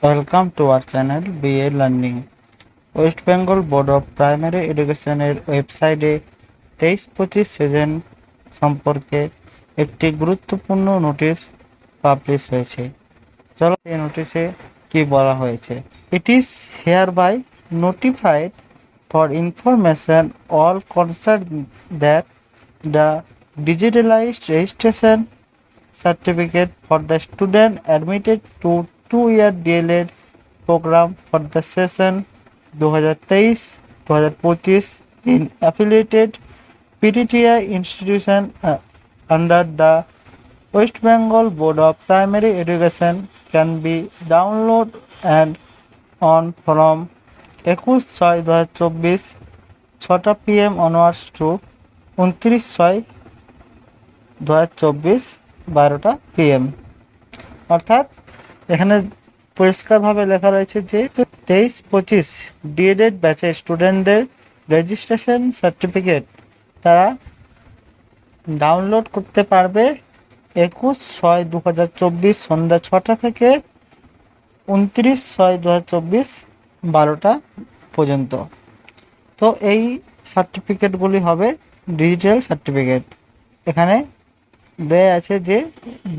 Welcome to our channel BA learning. West Bengal board of primary এডুকেশনের ওয়েবসাইটে 23-25 session সম্পর্কে একটি গুরুত্বপূর্ণ নোটিশ পাবলিশ হয়েছে। চলো এই নোটিশে কি বলা হয়েছে। It is hereby notified for information all concern that the digitalized registration certificate for the student admitted to 2-year DLED program for the session 2023-2025 in affiliated PTTI institution under the West Bengal Board of Primary Education can be downloaded and on from 21/6/2024 6টা PM onwards to 29/6/2024 12টা PM। অর্থাৎ এখানে পরিষ্কারভাবে লেখা রয়েছে যে 23-25 DEd ব্যাচের স্টুডেন্টদের registration certificate তারা ডাউনলোড করতে পারবে 21/6/2024 সন্ধ্যা 6টা থেকে 29/6/2024 12টা পর্যন্ত। তো এই সার্টিফিকেটগুলি হবে ডিজিটাল সার্টিফিকেট। এখানে দেয়া আছে যে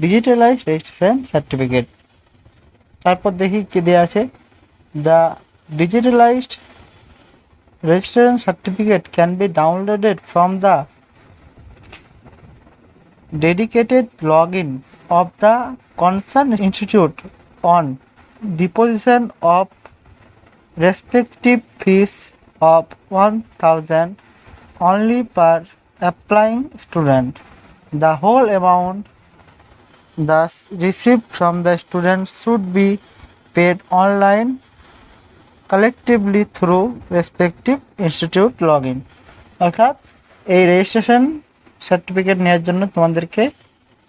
ডিজিটালাইজ রেজিস্ট্রেশন সার্টিফিকেট। তারপর দেখি কি দেয়া আছে। The digitalized registration certificate can be downloaded from the dedicated login of the concerned institute on deposition of respective fees of 1,000 only per applying student. The whole amount thus received from the student should be paid online collectively through respective institute login. অর্থাৎ এই registration certificate নেওয়ার জন্য তোমাদেরকে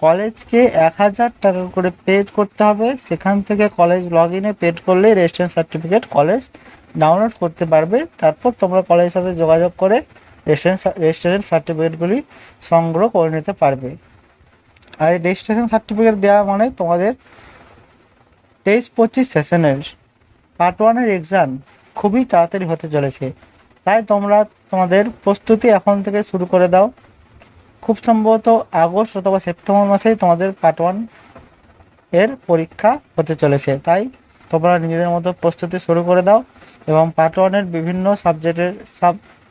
কলেজকে 1,000 টাকা করে paid করতে হবে। সেখান থেকে কলেজ লগ ইনে পেড করলে রেজিস্ট্রেশন সার্টিফিকেট কলেজ ডাউনলোড করতে পারবে। তারপর তোমরা কলেজের সাথে যোগাযোগ করে রেজিস্ট্রেশন সার্টিফিকেটগুলি সংগ্রহ করে নিতে পারবে। আর এই রেজিস্ট্রেশন সার্টিফিকেট দেওয়া মানে তোমাদের 23-25 সেশনের পার্ট 1-এর এক্সাম খুবই তাড়াতাড়ি হতে চলেছে। তাই তোমরা তোমাদের প্রস্তুতি এখন থেকে শুরু করে দাও। খুব সম্ভবত আগস্ট অথবা সেপ্টেম্বর মাসেই তোমাদের পার্ট 1 এর পরীক্ষা হতে চলেছে। তাই তোমরা নিজেদের মতো প্রস্তুতি শুরু করে দাও এবং পার্ট 1-এর বিভিন্ন সাবজেক্টের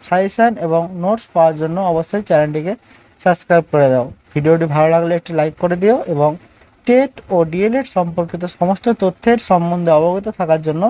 সাজেশান এবং নোটস পাওয়ার জন্য অবশ্যই চ্যানেলটিকে সাবস্ক্রাইব করে দাও। ভিডিওটি ভালো লাগলে একটি লাইক করে দিও এবং টেট ও ডিএলএড সম্পর্কিত সমস্ত তথ্যের সম্বন্ধে অবগত থাকার জন্য